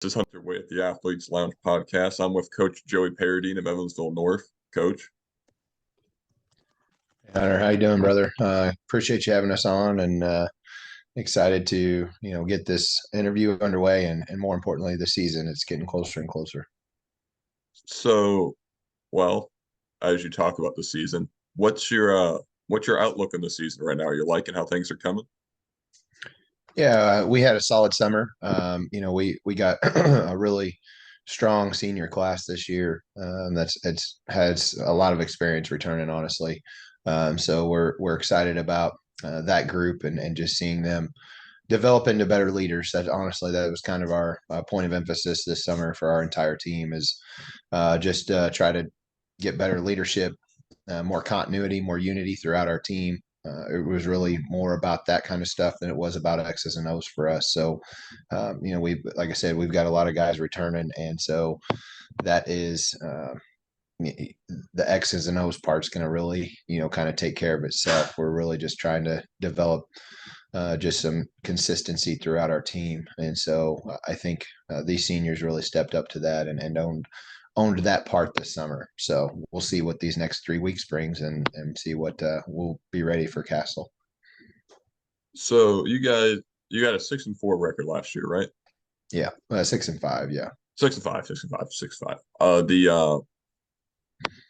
This is Hunter with the Athletes Lounge podcast. I'm with Coach Joey Paridaen of Evansville North. Coach. Hunter, how you doing, brother? Appreciate you having us on, and excited to get this interview underway, and more importantly, the season. It's getting closer and closer. So, well, as you talk about the season, what's your outlook on the season right now? Are you liking how things are coming? Yeah, we had a solid summer. We got a really strong senior class this year. That's has a lot of experience returning, honestly. So we're excited about that group and just seeing them develop into better leaders. That honestly, that was kind of our point of emphasis this summer for our entire team is just try to get better leadership, more continuity, more unity throughout our team. It was really more about that kind of stuff than it was about X's and O's for us. So, we, like I said, we've got a lot of guys returning, and so that is the X's and O's part's going to really, kind of take care of itself. We're really just trying to develop just some consistency throughout our team. And so I think these seniors really stepped up to that and owned that part this summer. So we'll see what these next 3 weeks brings and see what we'll be ready for Castle. So you got a 6-4 record last year, right? Yeah, 6-5. Yeah. 6-5, 6-5, 6-5.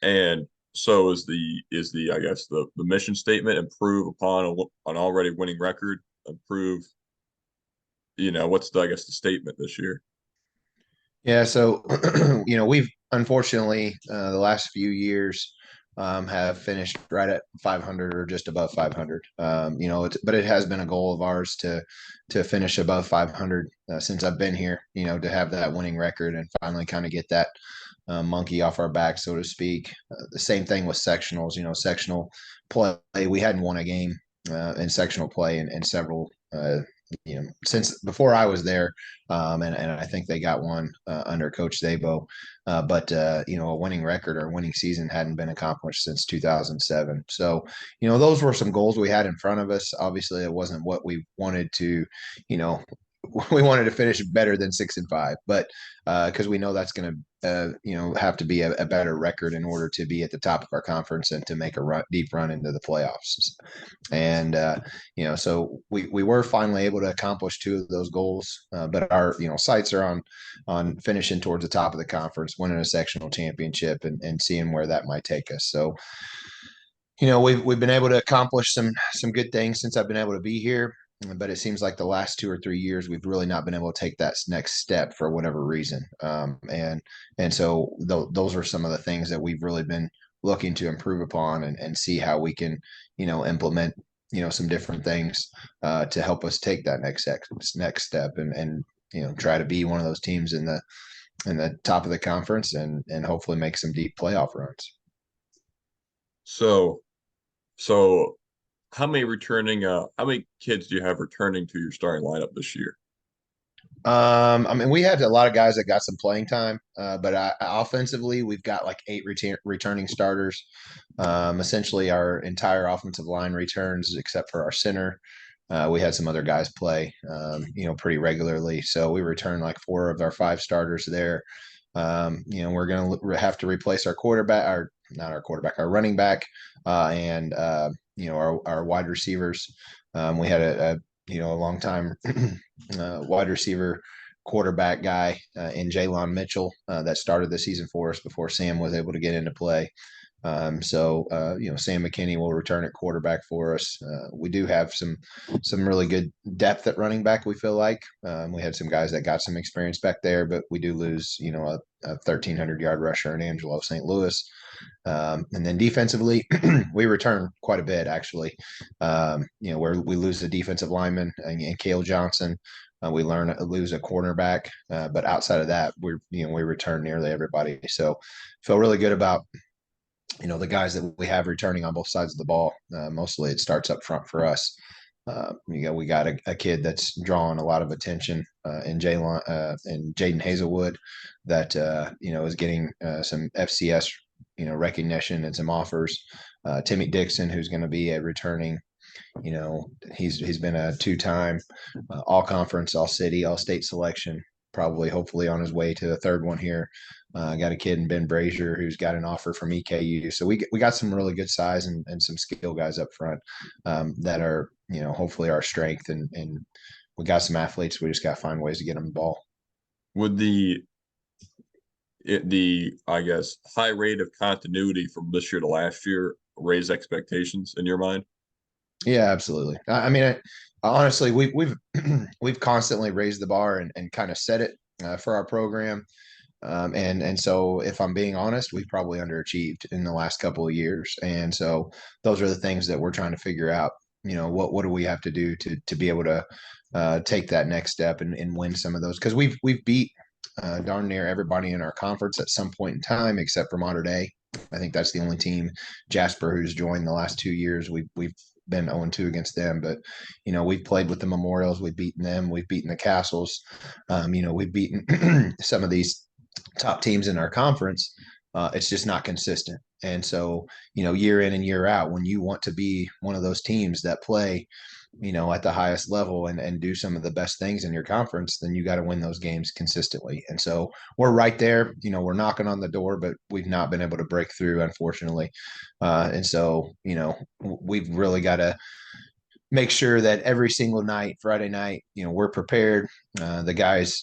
And so is the I guess the mission statement improve upon an already winning record, improve, what's the I guess the statement this year? Yeah, so we've unfortunately the last few years have finished right at 500 or just above 500. But it has been a goal of ours to finish above 500 since I've been here. To have that winning record and finally kind of get that monkey off our back, so to speak. The same thing with sectionals. Sectional play, we hadn't won a game in sectional play in several since before I was there, and I think they got one under Coach Zabo, but a winning record or a winning season hadn't been accomplished since 2007. So those were some goals we had in front of us. Obviously, it wasn't what we wanted to, you know. We wanted to finish better than 6-5, but because we know that's going to, have to be a better record in order to be at the top of our conference and to make a deep run into the playoffs. And so we were finally able to accomplish two of those goals, but our sights are on finishing towards the top of the conference, winning a sectional championship, and seeing where that might take us. So we've been able to accomplish some good things since I've been able to be here, but it seems like the last 2 or 3 years we've really not been able to take that next step for whatever reason. And so those are some of the things that we've really been looking to improve upon and see how we can implement some different things to help us take that next step and try to be one of those teams in the top of the conference and hopefully make some deep playoff runs. So so how many kids do you have returning to your starting lineup this year? I mean, we had a lot of guys that got some playing time, but offensively, we've got like eight returning starters. Essentially, our entire offensive line returns, except for our center. We had some other guys play, pretty regularly. So we returned like four of our five starters there. We're going to have to replace our quarterback, our not our quarterback, our running back, and our wide receivers. We had a long time wide receiver quarterback guy in Jalon Mitchell that started the season for us before Sam was able to get into play. Sam McKinney will return at quarterback for us. We do have some really good depth at running back. We feel like we had some guys that got some experience back there, but we do lose, a 1,300-yard rusher in Angelo St. Louis. And then defensively, we return quite a bit actually. Where we lose the defensive lineman and Cale Johnson. We lose a cornerback, but outside of that, we return nearly everybody. So feel really good about the guys that we have returning on both sides of the ball. Mostly it starts up front for us. We got a kid that's drawing a lot of attention in Jalen and Jaden Hazelwood that is getting some FCS recognition and some offers. Timmy Dixon, who's going to be a returning. He's been a two-time all conference, all city, all state selection. probably hopefully on his way to a third one here. Got a kid in Ben Brazier who's got an offer from EKU. So we got some really good size and some skill guys up front that are, hopefully our strength. And we got some athletes. We just got to find ways to get them the ball. Would the I guess high rate of continuity from this year to last year raise expectations in your mind? Yeah, absolutely. I mean, honestly, we've we've constantly raised the bar and kind of set it for our program. And so, if I'm being honest, we've probably underachieved in the last couple of years. And so, those are the things that we're trying to figure out. What do we have to do to be able to take that next step and win some of those? Because we've beat darn near everybody in our conference at some point in time, except for Mater Dei. I think that's the only team, Jasper, who's joined the last 2 years. We've been 0-2 against them, but we've played with the Memorials, we've beaten them, we've beaten the Castles, we've beaten some of these top teams in our conference. It's just not consistent. And so, year in and year out, when you want to be one of those teams that play, at the highest level and do some of the best things in your conference, then you got to win those games consistently. And so we're right there, we're knocking on the door, but we've not been able to break through, unfortunately. And so, we've really got to make sure that every single night, Friday night, we're prepared. The guys,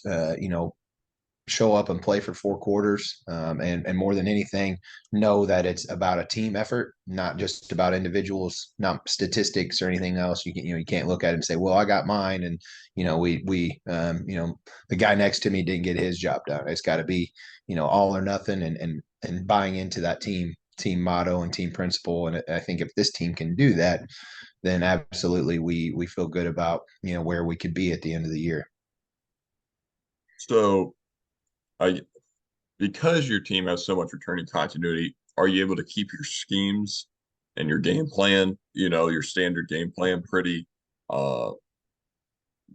show up and play for 4 quarters, and more than anything, know that it's about a team effort, not just about individuals, not statistics or anything else. You can't look at it and say, well, I got mine, and the guy next to me didn't get his job done. It's got to be all or nothing, and buying into that team motto and team principle. And I think if this team can do that, then absolutely we feel good about where we could be at the end of the year. So I because your team has so much returning continuity, are you able to keep your schemes and your game plan, your standard game plan pretty uh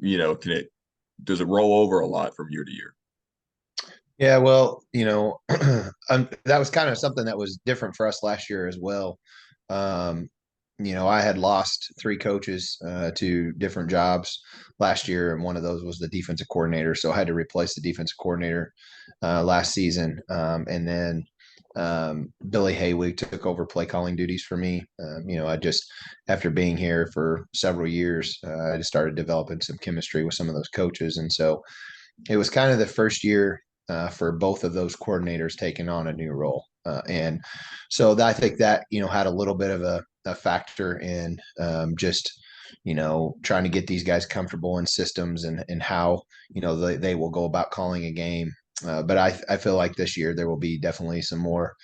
can it does it roll over a lot from year to year? Yeah, well, that was kind of something that was different for us last year as well. Um, I had lost 3 coaches to different jobs last year, and one of those was the defensive coordinator. So I had to replace the defensive coordinator last season, and then Billy Haywig took over play calling duties for me. I just after being here for several years, I just started developing some chemistry with some of those coaches, and so it was kind of the first year for both of those coordinators taking on a new role. And so I think that, had a little bit of a factor in just, trying to get these guys comfortable in systems and how, they will go about calling a game. But I feel like this year there will be definitely some more,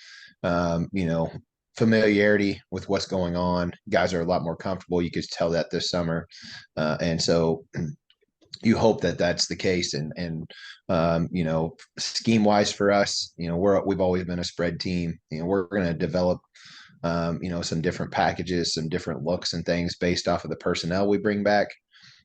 familiarity with what's going on. Guys are a lot more comfortable. You could tell that this summer. And so you hope that that's the case. And scheme wise for us, we've always been a spread team. We're going to develop, some different packages, some different looks and things based off of the personnel we bring back.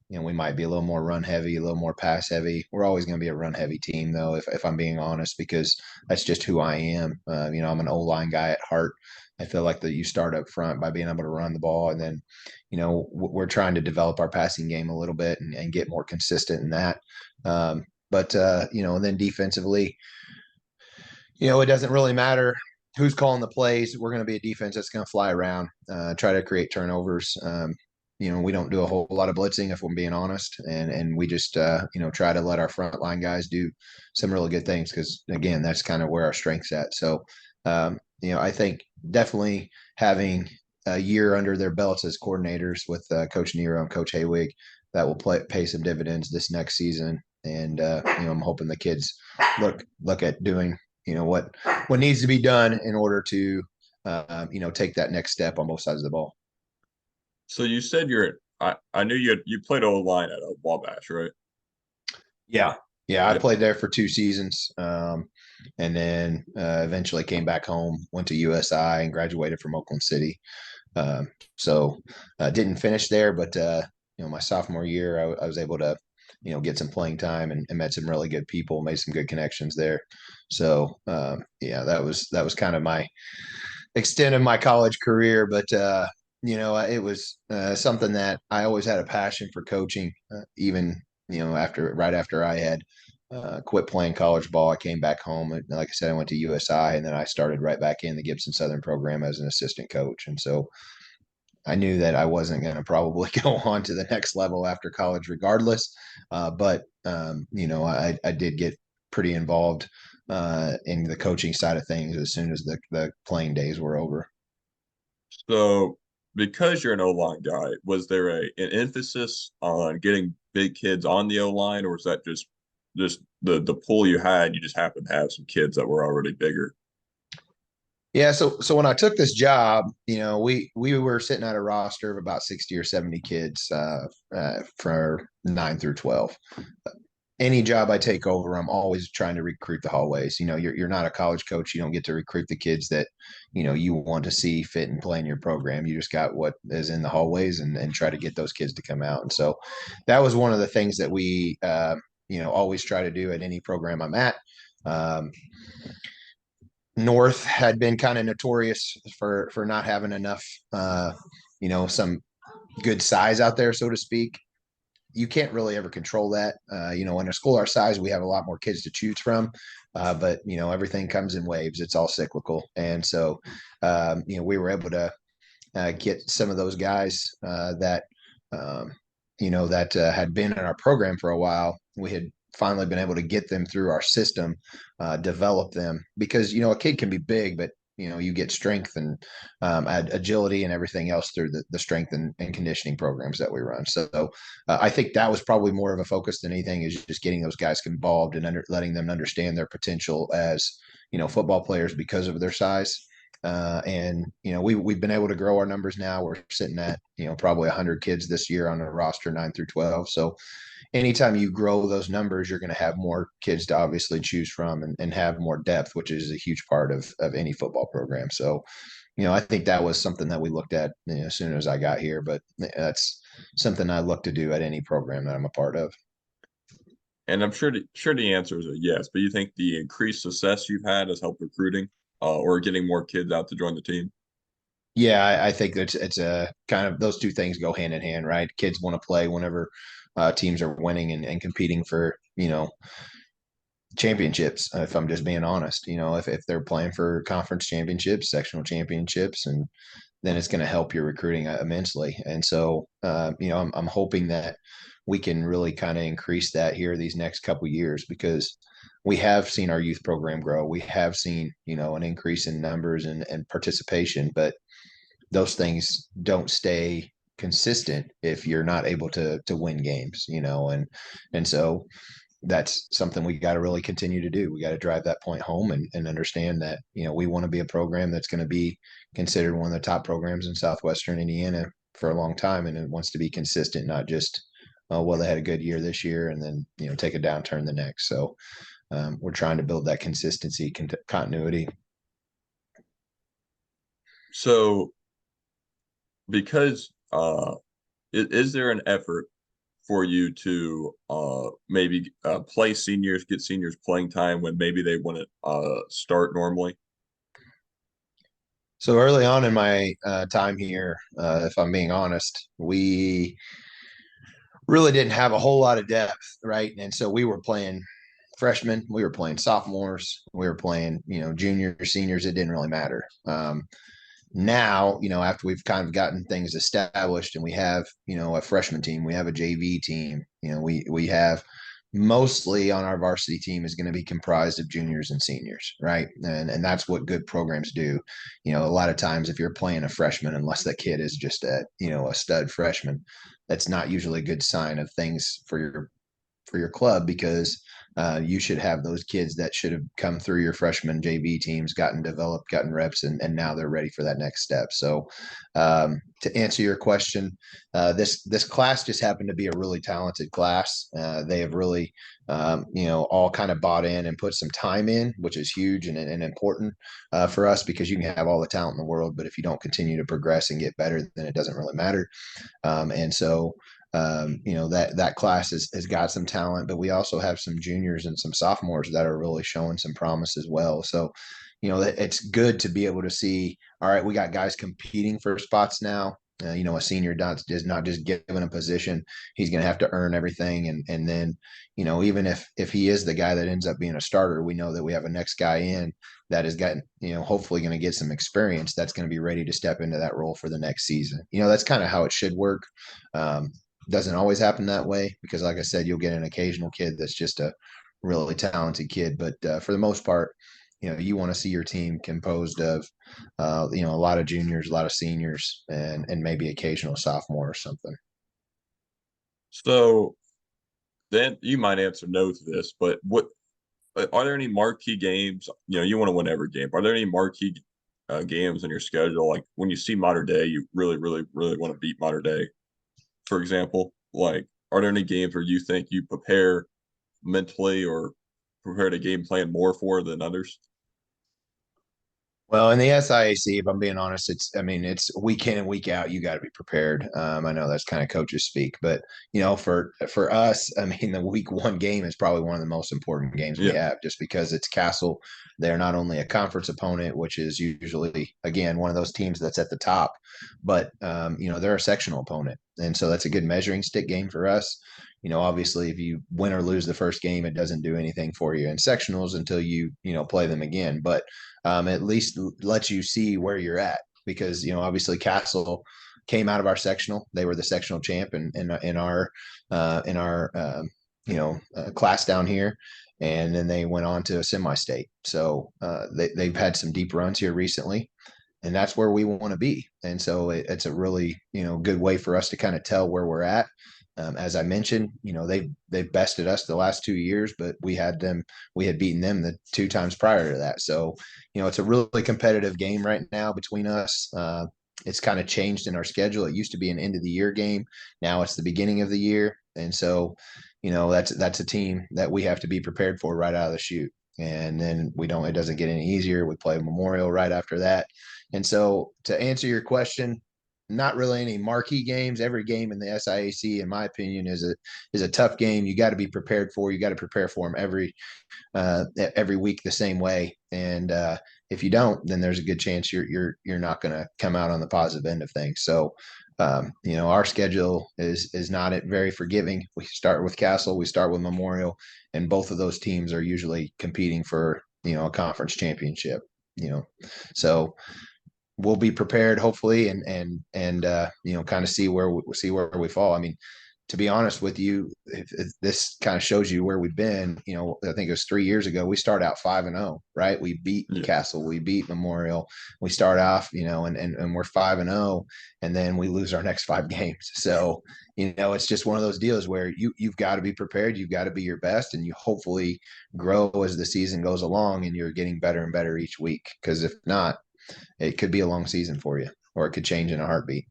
We might be a little more run heavy, a little more pass heavy. We're always going to be a run heavy team, though, if I'm being honest, because that's just who I am. I'm an O-line guy at heart. I feel like that you start up front by being able to run the ball, and then, we're trying to develop our passing game a little bit and get more consistent in that. And then defensively, it doesn't really matter who's calling the plays. We're going to be a defense that's going to fly around, try to create turnovers. We don't do a whole lot of blitzing, if I'm being honest, and we just try to let our frontline guys do some really good things because again, that's kind of where our strength's at. So I think definitely having a year under their belts as coordinators with Coach Nero and Coach Haywig, that will pay some dividends this next season. And I'm hoping the kids look at doing what needs to be done in order to take that next step on both sides of the ball. So you said I knew you played O-line at a Wabash, right? Yeah. Yeah, I Yeah. played there for 2 seasons, and then eventually came back home, went to USI, and graduated from Oakland City. So didn't finish there, but my sophomore year, I was able to get some playing time and met some really good people, made some good connections there. So that was kind of my extent of my college career, but it was something that I always had a passion for coaching, even right after I had quit playing college ball. I came back home. And like I said, I went to USI, and then I started right back in the Gibson Southern program as an assistant coach. And so I knew that I wasn't going to probably go on to the next level after college, regardless. I did get pretty involved in the coaching side of things as soon as the playing days were over. So, because you're an O line guy, was there an emphasis on getting big kids on the O line, or was that just the pool you had? You just happened to have some kids that were already bigger. Yeah, so when I took this job, we were sitting at a roster of about 60 or 70 kids for 9 through 12. Any job I take over, I'm always trying to recruit the hallways. You're not a college coach. You don't get to recruit the kids that, you want to see fit and play in your program. You just got what is in the hallways and try to get those kids to come out. And so that was one of the things that we, always try to do at any program I'm at. Um, North had been kind of notorious for not having enough, some good size out there, so to speak. You can't really ever control that. In a school our size, we have a lot more kids to choose from, but everything comes in waves. It's all cyclical, and so we were able to get some of those guys that had been in our program for a while. We had finally been able to get them through our system, develop them because a kid can be big, but you get strength and agility and everything else through the strength and conditioning programs that we run. So I think that was probably more of a focus than anything, is just getting those guys involved and letting them understand their potential as football players because of their size. We've been able to grow our numbers now. We're sitting at probably 100 kids this year on a roster 9 through 12. So anytime you grow those numbers, you're going to have more kids to obviously choose from and have more depth, which is a huge part of any football program. So, I think that was something that we looked at as soon as I got here, but that's something I look to do at any program that I'm a part of. And I'm sure the answer is a yes, but you think the increased success you've had has helped recruiting, or getting more kids out to join the team? Yeah, I think that it's a kind of, those two things go hand in hand, right? Kids want to play whenever teams are winning and competing for, championships. If I'm just being honest, if they're playing for conference championships, sectional championships, and then it's going to help your recruiting immensely. And so, I'm hoping that we can really kind of increase that here these next couple years, because we have seen our youth program grow. We have seen, an increase in numbers and participation, but those things don't stay consistent if you're not able to win games, and so that's something we got to really continue to do. We got to drive that point home and understand that, we want to be a program that's going to be considered one of the top programs in Southwestern Indiana for a long time. And it wants to be consistent, not just, well, they had a good year this year and then, take a downturn the next. So we're trying to build that consistency, continuity. So, because is there an effort for you to maybe play seniors, get seniors playing time when maybe they want to start normally? So early on in my time here, if I'm being honest, we really didn't have a whole lot of depth, right? And so we were playing freshmen, we were playing sophomores, we were playing, juniors, seniors. It didn't really matter. Now, after we've kind of gotten things established and we have, a freshman team, we have a JV team, we have mostly on our varsity team is going to be comprised of juniors and seniors, right? And that's what good programs do. A lot of times if you're playing a freshman, unless that kid is just a stud freshman, that's not usually a good sign of things for your club, because you should have those kids that should have come through your freshman JV teams, gotten developed, gotten reps, and now they're ready for that next step. So, to answer your question, this class just happened to be a really talented class. They have really, all kind of bought in and put some time in, which is huge and important for us, because you can have all the talent in the world, but if you don't continue to progress and get better, then it doesn't really matter. And so that class has got some talent, but we also have some juniors and some sophomores that are really showing some promise as well. So, it's good to be able to see, all right, we got guys competing for spots now. A senior is not just given a position; he's going to have to earn everything. And then, even if he is the guy that ends up being a starter, we know that we have a next guy in that has gotten, hopefully going to get some experience. That's going to be ready to step into that role for the next season. That's kind of how it should work. Um, doesn't always happen that way because, like I said, you'll get an occasional kid that's just a really talented kid, but for the most part, you want to see your team composed of a lot of juniors, a lot of seniors, and maybe occasional sophomore or something. So then you might answer no to this, but what are there any marquee games? You want to win every game. Are there any marquee games in your schedule? Like when you see Mater Dei, you really, really, really want to beat Mater Dei, for example. Like, are there any games where you think you prepare mentally or prepare to game plan more for than others? Well, in the SIAC, if I'm being honest, it's week in and week out. You got to be prepared. I know that's kind of coaches speak, but for us, I mean, the week one game is probably one of the most important games we Yeah. have, just because it's Castle. They're not only a conference opponent, which is usually again one of those teams that's at the top, but they're a sectional opponent, and so that's a good measuring stick game for us. Obviously, if you win or lose the first game, it doesn't do anything for you in sectionals until you play them again, but at least lets you see where you're at, because obviously Castle came out of our sectional. They were the sectional champ in our class down here, and then they went on to a semi-state. So they've had some deep runs here recently, and that's where we want to be. And so it's a really good way for us to kind of tell where we're at. As I mentioned, they've bested us the last 2 years, but we had beaten them the 2 times prior to that. So it's a really competitive game right now between us. It's kind of changed in our schedule. It used to be an end of the year game. Now it's the beginning of the year, and so that's a team that we have to be prepared for right out of the chute. And then we don't. It doesn't get any easier. We play Memorial right after that. And so, to answer your question, not really any marquee games. Every game in the SIAC, in my opinion, is a tough game. You got to be prepared for. You got to prepare for them every week the same way. And if you don't, then there's a good chance you're not going to come out on the positive end of things. So, our schedule is not very forgiving. We start with Castle, we start with Memorial, and both of those teams are usually competing for a conference championship. You know, so we'll be prepared hopefully, and kind of see where we fall. I mean, to be honest with you, if this kind of shows you where we've been. I think it was 3 years ago. We start out 5-0, right? We beat Yeah. Castle, we beat Memorial. We start off, and we're 5-0, and then we lose our next 5 games. So, it's just one of those deals where you've got to be prepared. You've got to be your best, and you hopefully grow as the season goes along, and you're getting better and better each week. Because if not, it could be a long season for you, or it could change in a heartbeat.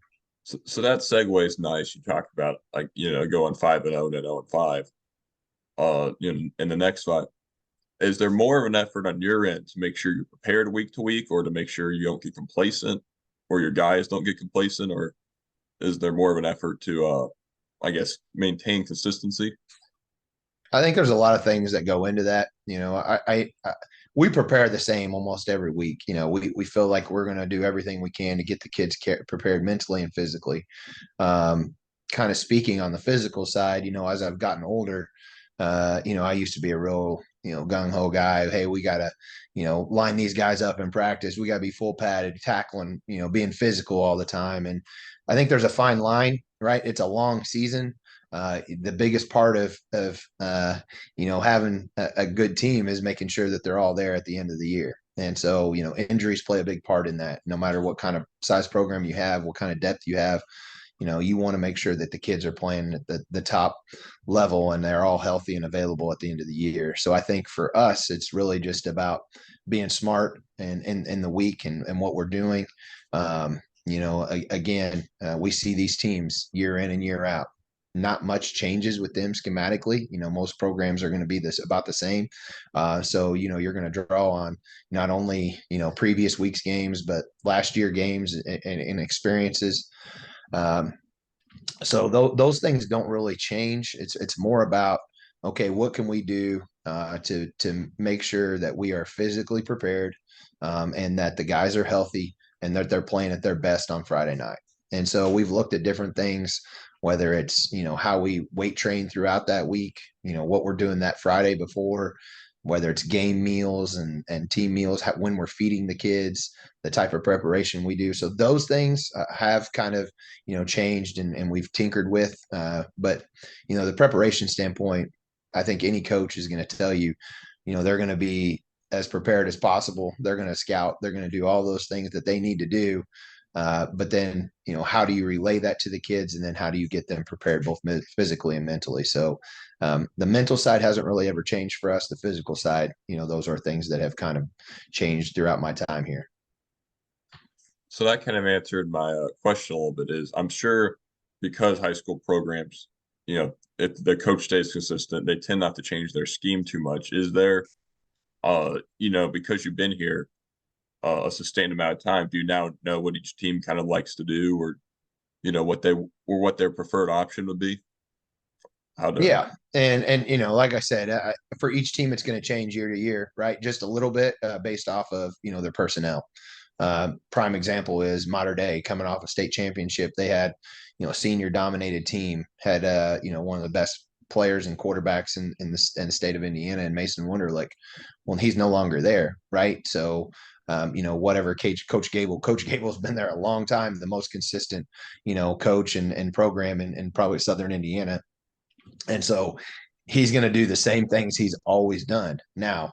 So that segue is nice. You talked about like going 5-0 and 0-5. In the next five, is there more of an effort on your end to make sure you're prepared week to week, or to make sure you don't get complacent, or your guys don't get complacent, or is there more of an effort to, I guess, maintain consistency? I think there's a lot of things that go into that. We prepare the same almost every week. We feel like we're going to do everything we can to get the kids prepared mentally and physically. Kind of speaking on the physical side, as I've gotten older, I used to be a real, gung ho guy. Hey, we got to, line these guys up in practice. We got to be full padded, tackling, being physical all the time. And I think there's a fine line, right? It's a long season. The biggest part of having a good team is making sure that they're all there at the end of the year. And so, injuries play a big part in that. No matter what kind of size program you have, what kind of depth you have, you want to make sure that the kids are playing at the top level and they're all healthy and available at the end of the year. So I think for us, it's really just about being smart and in the week and what we're doing. Again, we see these teams year in and year out. Not much changes with them schematically. Most programs are going to be about the same. So, you're going to draw on not only, previous week's games, but last year games and experiences. So those things don't really change. It's more about, okay, what can we do to make sure that we are physically prepared, and that the guys are healthy and that they're playing at their best on Friday night. And so we've looked at different things, whether it's, how we weight train throughout that week, what we're doing that Friday before, whether it's game meals and team meals, when we're feeding the kids, the type of preparation we do. So those things have kind of, changed and we've tinkered with. But, the preparation standpoint, I think any coach is going to tell you, they're going to be as prepared as possible. They're going to scout. They're going to do all those things that they need to do. But then, how do you relay that to the kids? And then how do you get them prepared both physically and mentally? So the mental side hasn't really ever changed for us. The physical side, those are things that have kind of changed throughout my time here. So that kind of answered my question a little bit. Is I'm sure because high school programs, if the coach stays consistent, they tend not to change their scheme too much. Is there, because you've been here a sustained amount of time, do you now know what each team kind of likes to do, or what their preferred option would be? How to Yeah, and like I said, for each team, it's going to change year to year, right? Just a little bit based off of their personnel. Prime example is Mater Dei coming off a state championship. They had a senior dominated team, had one of the best players and quarterbacks in the state of Indiana, and Mason Wunderlich. Well, he's no longer there, right? So. Whatever Coach Gable's been there a long time, the most consistent, coach and program in probably Southern Indiana. And so he's going to do the same things he's always done. Now,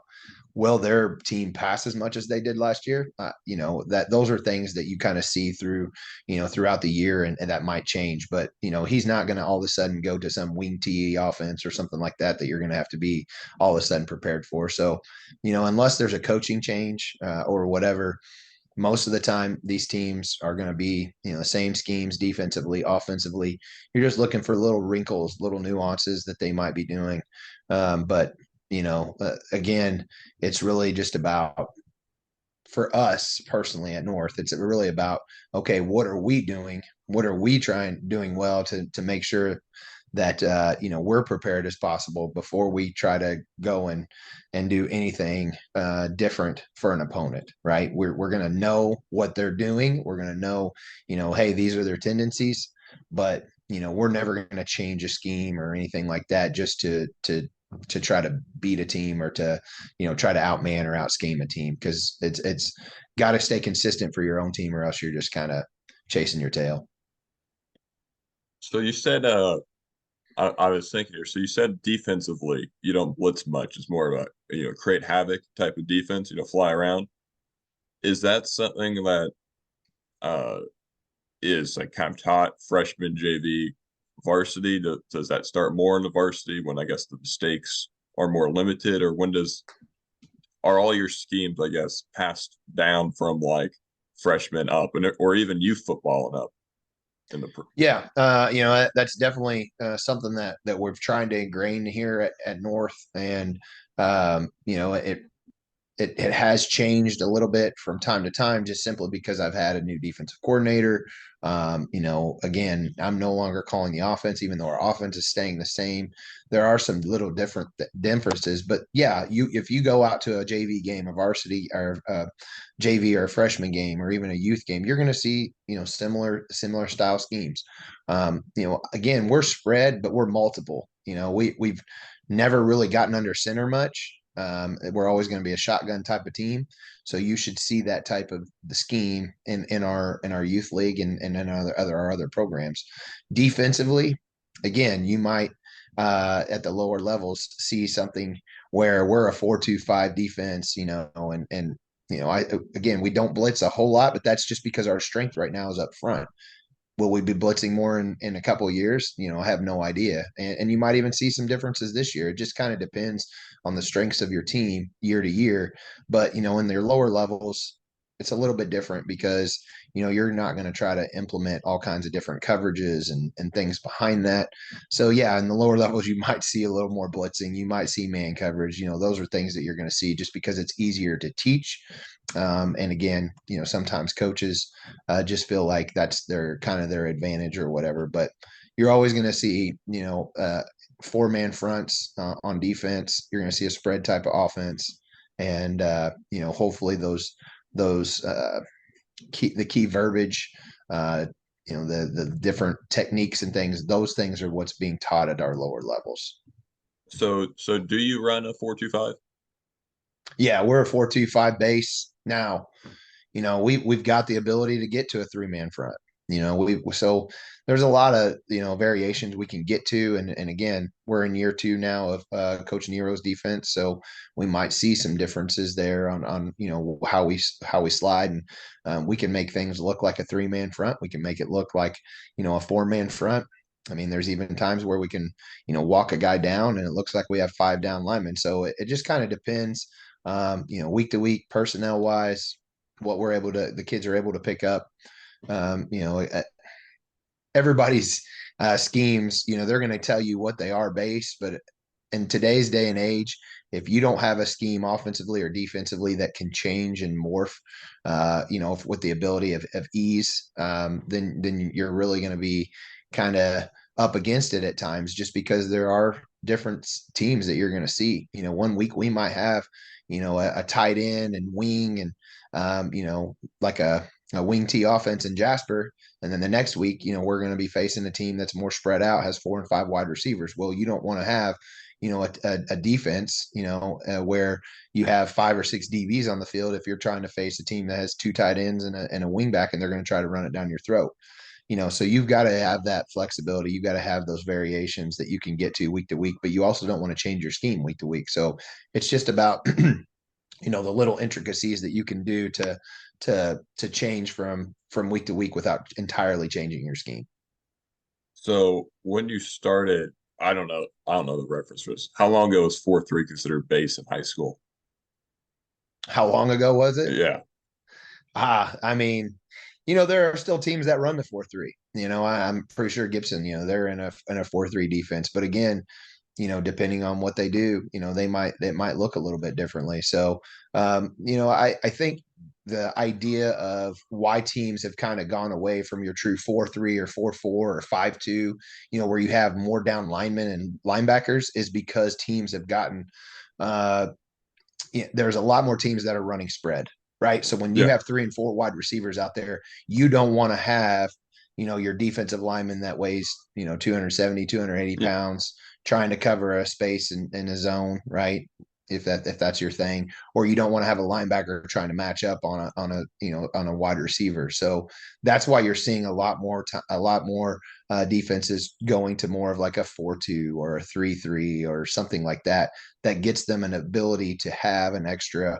will their team pass as much as they did last year? That those are things that you kind of see throughout the year, and that might change. But he's not going to all of a sudden go to some wing TE offense or something like that you're going to have to be all of a sudden prepared for. So, unless there's a coaching change or whatever, most of the time these teams are going to be the same schemes defensively, offensively. You're just looking for little wrinkles, little nuances that they might be doing. But again, it's really just about, for us personally at North, it's really about, okay, what are we doing, what are we doing well to make sure that we're prepared as possible before we try to go and do anything different for an opponent, right? We're going to know what they're doing. We're going to know, hey, these are their tendencies, but we're never going to change a scheme or anything like that just to try to beat a team or to try to outman or out scheme a team, because it's got to stay consistent for your own team, or else you're just kind of chasing your tail. So you said, I was thinking here. So you said defensively, you don't blitz much. It's more of a create havoc type of defense. Fly around. Is that something that uh is like kind of taught freshman, JV, varsity? Does that start more in the varsity when I guess the mistakes are more limited, or when are all your schemes, I guess, passed down from like freshmen up, or even youth football and up in the Yeah, that's definitely something that we're trying to ingrain here at North, and it has changed a little bit from time to time, just simply because I've had a new defensive coordinator. Again, I'm no longer calling the offense, even though our offense is staying the same. There are some little different differences, but yeah, if you go out to a JV game, a varsity or JV or a freshman game, or even a youth game, you're going to see similar style schemes. Again, we're spread, but we're multiple. We've never really gotten under center much. We're always going to be a shotgun type of team, so you should see that type of the scheme in our youth league and in our other programs. Defensively, again, you might at the lower levels see something where we're a 4-2-5 defense, and again, we don't blitz a whole lot, but that's just because our strength right now is up front. Will we be blitzing more in a couple of years? I have no idea. And you might even see some differences this year. It just kind of depends on the strengths of your team year to year. But, in their lower levels, it's a little bit different because, you're not going to try to implement all kinds of different coverages and things behind that. So, yeah, in the lower levels, you might see a little more blitzing. You might see man coverage. Those are things that you're going to see just because it's easier to teach. And again, sometimes coaches just feel like that's their advantage or whatever. But you're always going to see, 4-man fronts on defense. You're going to see a spread type of offense, and hopefully those the key verbiage the different techniques and things. Those things are what's being taught at our lower levels. So do you run a 4-2-5? Yeah, we're a 4-2-5 base now. We've got the ability to get to a three-man front. We so there's a lot of variations we can get to, and again, we're in year two now of Coach Nero's defense, so we might see some differences there on how we slide, and we can make things look like a three-man front. We can make it look like a four-man front. I mean, there's even times where we can walk a guy down, and it looks like we have five down linemen. So it just kind of depends, week to week, personnel wise, what the kids are able to pick up. Um, you know, everybody's schemes, they're going to tell you what they are base, but in today's day and age, if you don't have a scheme offensively or defensively that can change and morph, with the ability of ease, then you're really going to be kind of up against it at times, just because there are different teams that you're going to see. One week we might have, a tight end and wing and, like a wing T offense in Jasper. And then the next week, we're going to be facing a team that's more spread out, has 4 and 5 wide receivers. Well, you don't want to have a defense, where you have 5 or 6 DBs on the field if you're trying to face a team that has 2 tight ends and a wing back, and they're going to try to run it down your throat. So you've got to have that flexibility. You've got to have those variations that you can get to week, but you also don't want to change your scheme week to week. So it's just about the little intricacies that you can do to change from week to week without entirely changing your scheme. So when you started, I don't know the reference for this. How long ago was 4-3 considered base in high school? How long ago was it? Yeah. I mean, there are still teams that run the 4-3. I'm pretty sure Gibson, they're in a 4-3 defense. But again, depending on what they do, they might look a little bit differently. So, I think the idea of why teams have kind of gone away from your true 4-3 or 4-4 or 5-2, where you have more down linemen and linebackers, is because teams have gotten uh, there's a lot more teams that are running spread, right? So when you Yeah. have 3 and 4 wide receivers out there, you don't want to have, your defensive lineman that weighs, 270, 280 Yeah. pounds trying to cover a space in a zone, right? If that's your thing, or you don't want to have a linebacker trying to match up on a wide receiver. So that's why you're seeing a lot more defenses going to more of like a 4-2 or a 3-3 or something like that, that gets them an ability to have an extra,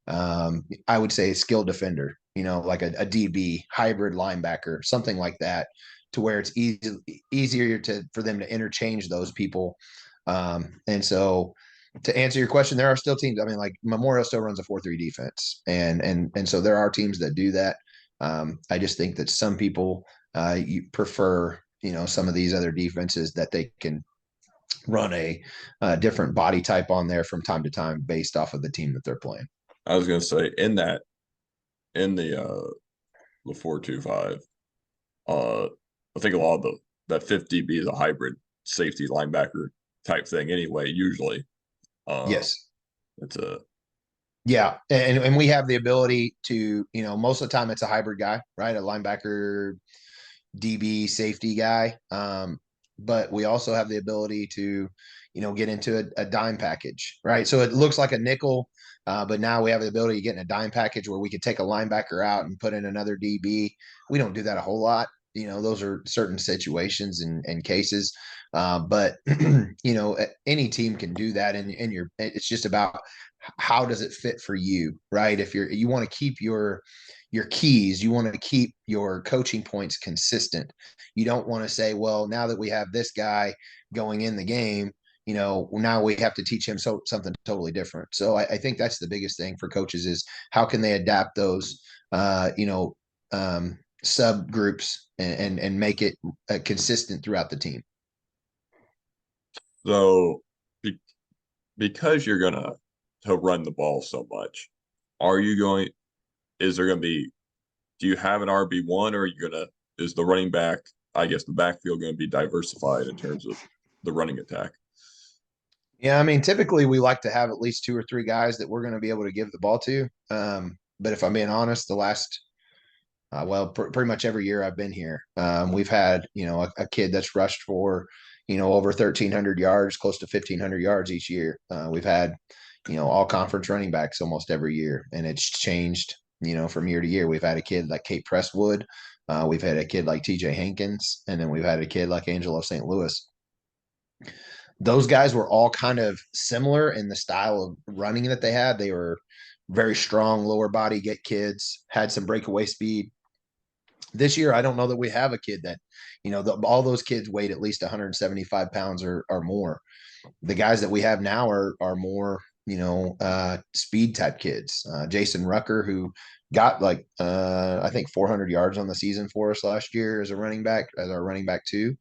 I would say, skill defender, like a DB, hybrid linebacker, something like that, to where it's easier for them to interchange those people. And so to answer your question, there are still teams. I mean, like Memorial still runs a 4-3 defense, and so there are teams that do that. I just think that some people you prefer, some of these other defenses that they can run a different body type on there from time to time based off of the team that they're playing. I was gonna say in the 4-2-5, uh I think a lot of that 50B is a hybrid safety linebacker type thing anyway, usually. Uh Yes. it's a Yeah. And we have the ability to, most of the time it's a hybrid guy, right? A linebacker, DB, safety guy. But we also have the ability to, get into a dime package, right? So it looks like a nickel, but now we have the ability to get in a dime package where we could take a linebacker out and put in another DB. We don't do that a whole lot. Those are certain situations and cases. But any team can do that, and it's just about how does it fit for you, right? If you want to keep your keys, you want to keep your coaching points consistent. You don't want to say, well, now that we have this guy going in the game, now we have to teach him something totally different. So I think that's the biggest thing for coaches is how can they adapt those, subgroups and make it consistent throughout the team. so be, because you're gonna to run the ball so much, are you going is there gonna be do you have an RB1, or are you gonna is the running back, I guess the backfield, gonna be diversified in terms of the running attack? Yeah, I mean, typically we like to have at least 2 or 3 guys that we're going to be able to give the ball to. But if I'm being honest, the last Pretty much every year I've been here. We've had, a kid that's rushed for, over 1,300 yards, close to 1,500 yards each year. We've had, all conference running backs almost every year, and it's changed, from year to year. We've had a kid like Kate Presswood. We've had a kid like TJ Hankins, and then we've had a kid like Angelo St. Louis. Those guys were all kind of similar in the style of running that they had. They were very strong lower body get kids, had some breakaway speed. This year, I don't know that we have a kid that, all those kids weighed at least 175 pounds or more. The guys that we have now are more, speed type kids. Jason Rucker, who got like I think 400 yards on the season for us last year as a running back, as our running back too.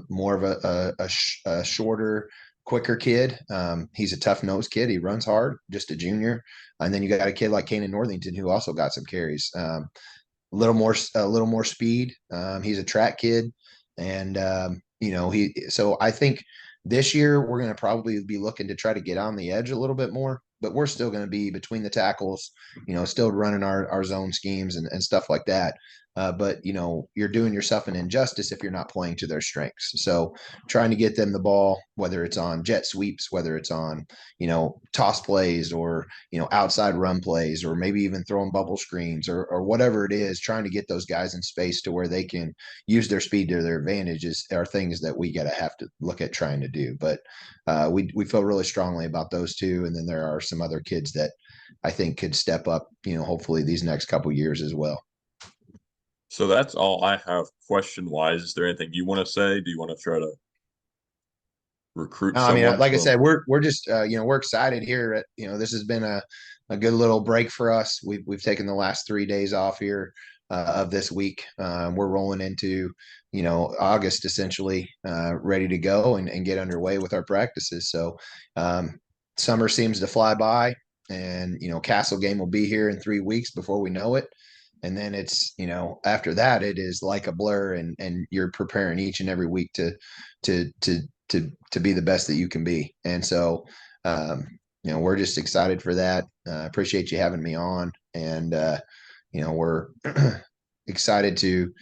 More of a shorter, quicker kid. He's a tough nosed kid. He runs hard, just a junior. And then you got a kid like Kanan Northington who also got some carries. A little more speed. He's a track kid, and he. So I think this year we're going to probably be looking to try to get on the edge a little bit more, but we're still going to be between the tackles, still running our zone schemes and stuff like that. But you're doing yourself an injustice if you're not playing to their strengths. So trying to get them the ball, whether it's on jet sweeps, whether it's on toss plays, or outside run plays, or maybe even throwing bubble screens, or whatever it is, trying to get those guys in space to where they can use their speed to their advantages are things that we gotta have to look at trying to do. But we feel really strongly about those two, and then there are some other kids that I think could step up, hopefully these next couple years as well. So that's all I have question wise. Is there anything you want to say? Do you want to try to recruit No, I mean, someone like I from? said, we're just we're excited here. This has been a good little break for us. We've taken the last 3 days off here of this week. We're rolling into August essentially, ready to go and get underway with our practices. So summer seems to fly by, and Castle game will be here in 3 weeks before we know it. And then it's after that it is like a blur, and you're preparing each and every week to to be the best that you can be. And so we're just excited for that. Appreciate you having me on, and we're excited to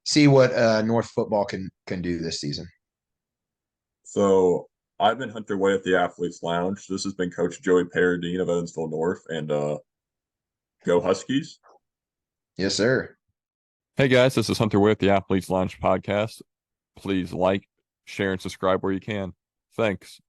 see what North football can do this season. So I've been Hunter Way at the Athletes Lounge. This has been Coach Joey Paridaen of Evansville North, and go Huskies. Yes, sir. Hey guys, this is Hunter with the Athletes Lounge podcast. Please like, share, and subscribe where you can. Thanks.